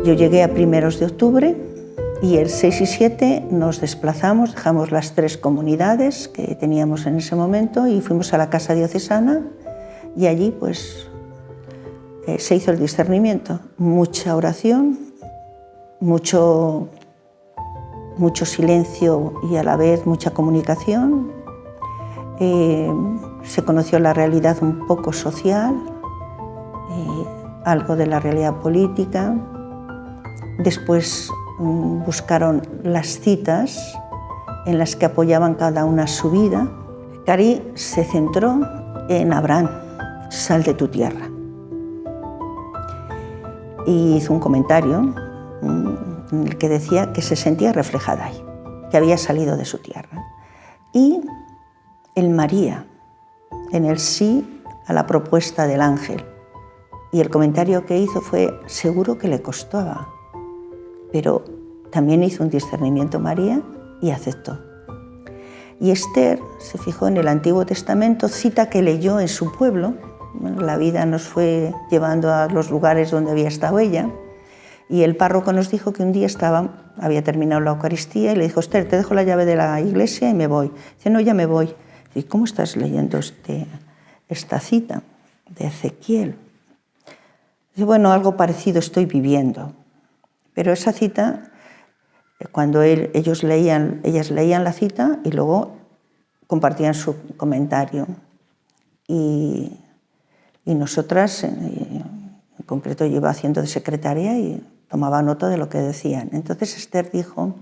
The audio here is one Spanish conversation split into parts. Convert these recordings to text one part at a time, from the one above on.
Yo llegué a primeros de octubre y el 6 y 7 nos desplazamos, dejamos las 3 comunidades que teníamos en ese momento y fuimos a la casa diocesana y allí pues se hizo el discernimiento. Mucha oración, mucho silencio y a la vez mucha comunicación. Se conoció la realidad un poco social, algo de la realidad política. Después buscaron las citas en las que apoyaban cada una su vida. Cari se centró en Abraham, sal de tu tierra. Y hizo un comentario en el que decía que se sentía reflejada ahí, que había salido de su tierra. Y el María, en el sí a la propuesta del ángel. Y el comentario que hizo fue, seguro que le costaba, pero también hizo un discernimiento María y aceptó. Y Esther se fijó en el Antiguo Testamento, cita que leyó en su pueblo. Bueno, la vida nos fue llevando a los lugares donde había estado ella. Y el párroco nos dijo que un día había terminado la Eucaristía y le dijo, Esther, te dejo la llave de la iglesia y me voy. Dice, no, ya me voy. ¿Y cómo estás leyendo esta cita de Ezequiel? Dice, bueno, algo parecido estoy viviendo. Pero esa cita, cuando ellas leían la cita y luego compartían su comentario. Y nosotras, en concreto, yo iba haciendo de secretaria y tomaba nota de lo que decían. Entonces Esther dijo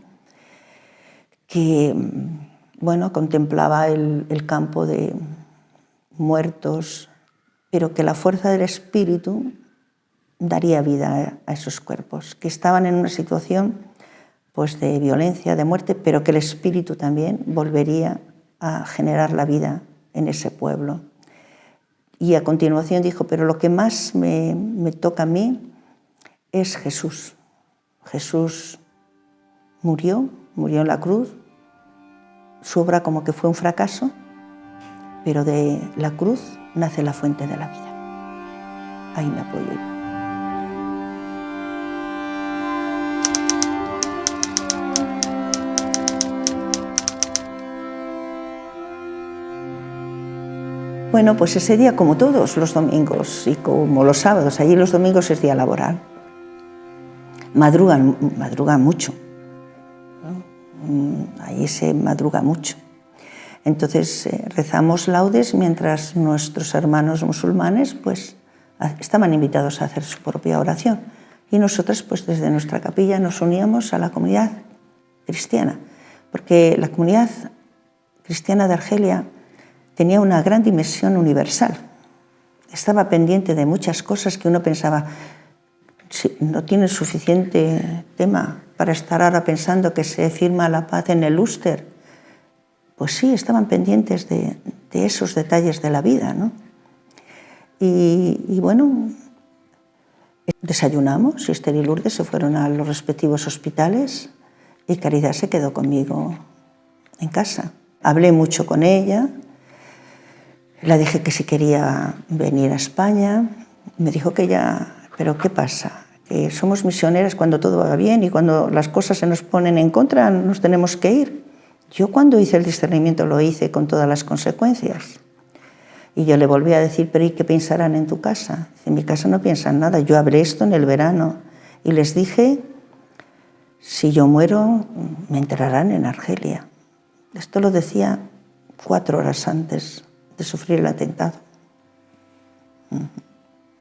que, bueno, contemplaba el campo de muertos, pero que la fuerza del espíritu daría vida a esos cuerpos, que estaban en una situación pues, de violencia, de muerte, pero que el espíritu también volvería a generar la vida en ese pueblo. Y a continuación dijo, pero lo que más me toca a mí es Jesús. Jesús murió en la cruz, su obra como que fue un fracaso, pero de la cruz nace la fuente de la vida. Ahí me apoyo yo. Bueno, pues ese día, como todos los domingos y como los sábados, allí los domingos es día laboral, madrugan mucho, ¿no? Allí se madruga mucho. Entonces rezamos laudes mientras nuestros hermanos musulmanes pues, estaban invitados a hacer su propia oración. Y nosotras pues, desde nuestra capilla nos uníamos a la comunidad cristiana, porque la comunidad cristiana de Argelia tenía una gran dimensión universal. Estaba pendiente de muchas cosas que uno pensaba, si no tienen suficiente tema para estar ahora pensando que se firma la paz en el Ulster. Pues sí, estaban pendientes de esos detalles de la vida, ¿no? Y bueno, desayunamos, y Esther y Lourdes se fueron a los respectivos hospitales y Caridad se quedó conmigo en casa. Hablé mucho con ella. Le dije que si quería venir a España, me dijo que ya, pero ¿qué pasa? Que somos misioneras cuando todo va bien y cuando las cosas se nos ponen en contra nos tenemos que ir. Yo cuando hice el discernimiento lo hice con todas las consecuencias. Y yo le volví a decir, pero ¿y qué pensarán en tu casa? En mi casa no piensan nada, yo hablé esto en el verano y les dije, si yo muero me enterrarán en Argelia. Esto lo decía 4 horas antes de sufrir el atentado.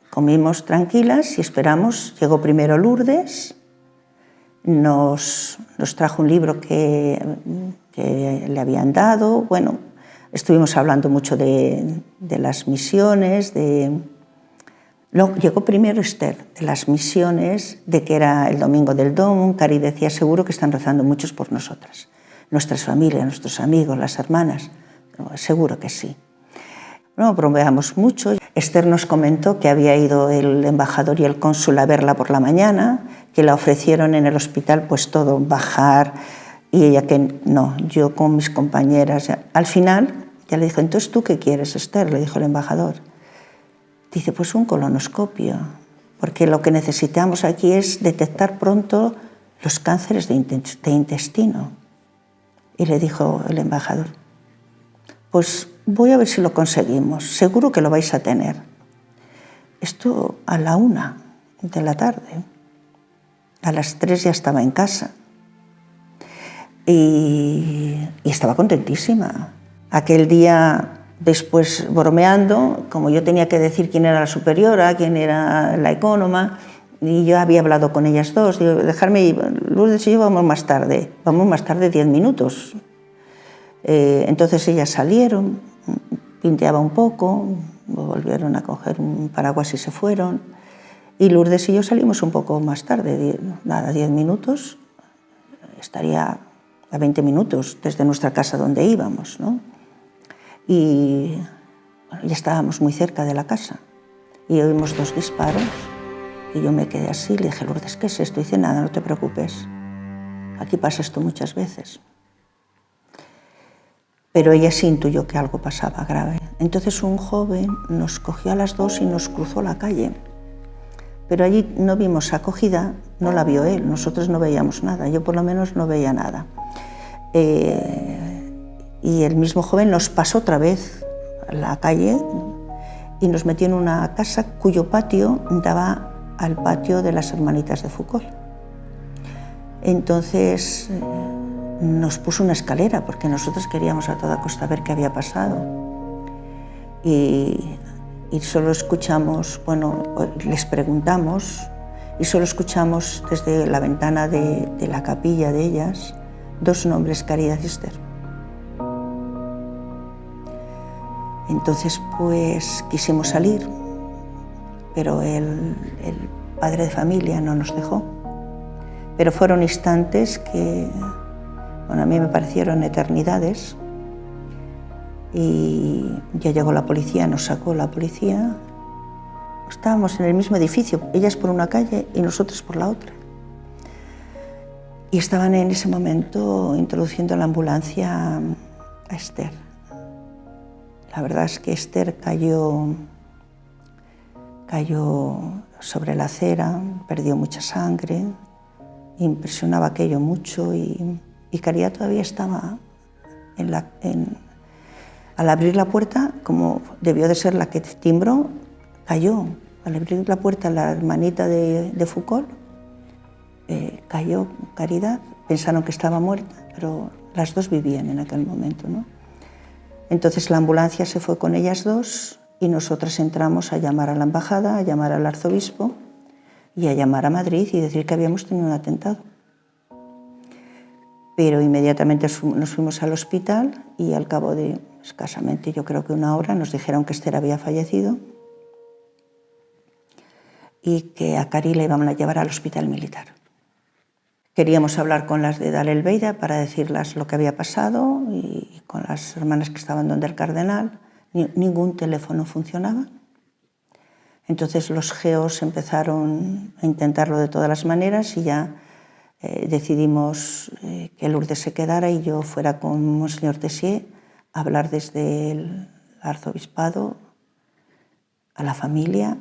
Comimos tranquilas y esperamos. Llegó primero Lourdes, nos trajo un libro que le habían dado. Bueno, estuvimos hablando mucho de las misiones. Luego llegó primero Esther, de las misiones, de que era el domingo del Dom. Cari decía, seguro que están rezando muchos por nosotras, nuestras familias, nuestros amigos, las hermanas. Seguro que sí. No bromeamos mucho. Esther nos comentó que había ido el embajador y el cónsul a verla por la mañana, que la ofrecieron en el hospital pues todo, bajar, y ella que no, yo con mis compañeras. Al final ya le dijo, entonces ¿tú qué quieres, Esther? Le dijo el embajador. Dice, pues un colonoscopio, porque lo que necesitamos aquí es detectar pronto los cánceres de intestino. Y le dijo el embajador, pues voy a ver si lo conseguimos, seguro que lo vais a tener. Esto a la 1 de la tarde. A las 3 ya estaba en casa. Y estaba contentísima. Aquel día, después bromeando, como yo tenía que decir quién era la superiora, quién era la ecónoma, y yo había hablado con ellas dos, digo, dejarme ir, Lourdes y yo vamos más tarde 10 minutos. Entonces ellas salieron, pinteaba un poco, volvieron a coger un paraguas y se fueron. Y Lourdes y yo salimos un poco más tarde, nada, 10 minutos, estaría a 20 minutos desde nuestra casa donde íbamos, ¿no? Y bueno, ya estábamos muy cerca de la casa y oímos 2 disparos y yo me quedé así, le dije, Lourdes, ¿qué es esto? Y dice, nada, no te preocupes, aquí pasa esto muchas veces. Pero ella sí intuyó que algo pasaba grave. Entonces un joven nos cogió a las 2 y nos cruzó la calle. Pero allí no vimos acogida, no la vio él, nosotros no veíamos nada, yo por lo menos no veía nada. Y el mismo joven nos pasó otra vez a la calle y nos metió en una casa cuyo patio daba al patio de las hermanitas de Foucault. Entonces nos puso una escalera porque nosotros queríamos a toda costa ver qué había pasado. Y solo escuchamos, bueno, les preguntamos y solo escuchamos desde la ventana de la capilla de ellas 2 nombres, Caridad y Esther. Entonces pues quisimos salir, pero el padre de familia no nos dejó. Pero fueron instantes que, bueno, a mí me parecieron eternidades. Y ya llegó la policía, nos sacó la policía. Estábamos en el mismo edificio, ellas por una calle y nosotros por la otra. Y estaban en ese momento introduciendo la ambulancia a Esther. La verdad es que Esther cayó sobre la acera, perdió mucha sangre, impresionaba aquello mucho y Caridad todavía estaba al abrir la puerta, como debió de ser la que timbró, cayó. Al abrir la puerta la hermanita de Foucault, cayó Caridad, pensaron que estaba muerta, pero las 2 vivían en aquel momento, ¿no? Entonces la ambulancia se fue con ellas 2 y nosotras entramos a llamar a la embajada, a llamar al arzobispo y a llamar a Madrid y decir que habíamos tenido un atentado. Pero inmediatamente nos fuimos al hospital y al cabo de escasamente, yo creo que 1 hora, nos dijeron que Esther había fallecido y que a Cari la iban a llevar al hospital militar. Queríamos hablar con las de Dal el Beida para decirles lo que había pasado y con las hermanas que estaban donde el cardenal. Ningún teléfono funcionaba. Entonces los geos empezaron a intentarlo de todas las maneras y ya decidimos que Lourdes se quedara y yo fuera con Monseñor Tessier a hablar desde el arzobispado a la familia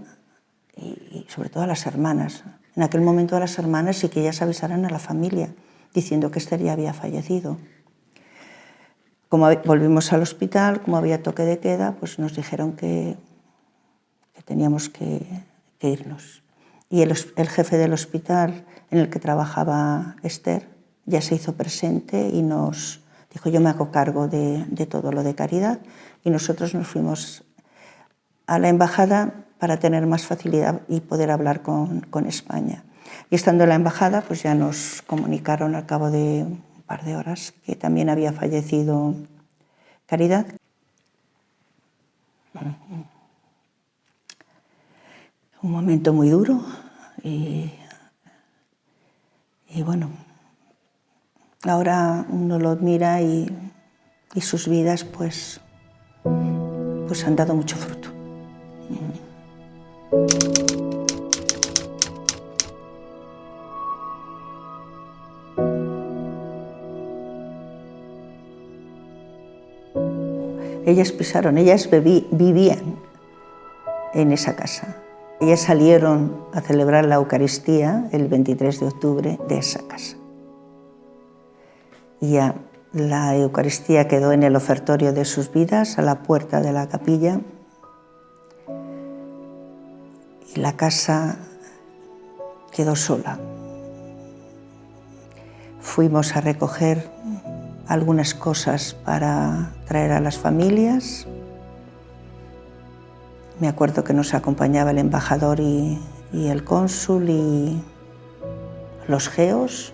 y sobre todo a las hermanas. En aquel momento a las hermanas y que ellas avisaran a la familia diciendo que Esther ya había fallecido. Como volvimos al hospital, como había toque de queda, pues nos dijeron que teníamos que irnos. Y el jefe del hospital en el que trabajaba Esther ya se hizo presente y nos dijo, yo me hago cargo de todo lo de Caridad, y nosotros nos fuimos a la embajada para tener más facilidad y poder hablar con España. Y estando en la embajada, pues ya nos comunicaron al cabo de un par de horas que también había fallecido Caridad. Un momento muy duro y bueno, ahora uno lo mira y sus vidas pues han dado mucho fruto. Ellas vivían en esa casa. Ellas salieron a celebrar la Eucaristía el 23 de octubre de esa casa. Y ya la Eucaristía quedó en el ofertorio de sus vidas, a la puerta de la capilla, y la casa quedó sola. Fuimos a recoger algunas cosas para traer a las familias. Me acuerdo que nos acompañaba el embajador y el cónsul y los geos,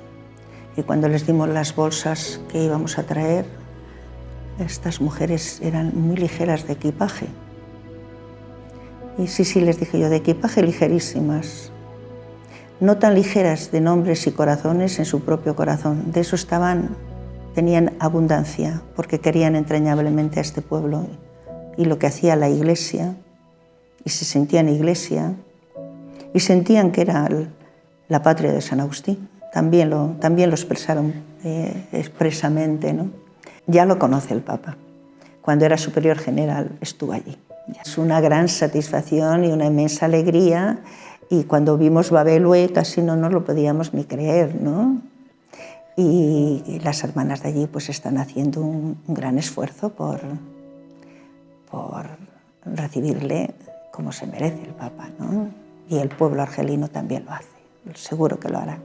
y cuando les dimos las bolsas que íbamos a traer, estas mujeres eran muy ligeras de equipaje. Y sí, les dije yo, de equipaje ligerísimas. No tan ligeras de nombres y corazones en su propio corazón. De eso tenían abundancia, porque querían entrañablemente a este pueblo y lo que hacía la Iglesia, y se sentían Iglesia, y sentían que era la patria de San Agustín. También lo expresaron expresamente, ¿no? Ya lo conoce el Papa. Cuando era superior general estuvo allí. Es una gran satisfacción y una inmensa alegría, y cuando vimos Babelue casi no nos lo podíamos ni creer, ¿no? Y las hermanas de allí pues están haciendo un gran esfuerzo por recibirle como se merece el Papa, ¿no? Y el pueblo argelino también lo hace, seguro que lo hará.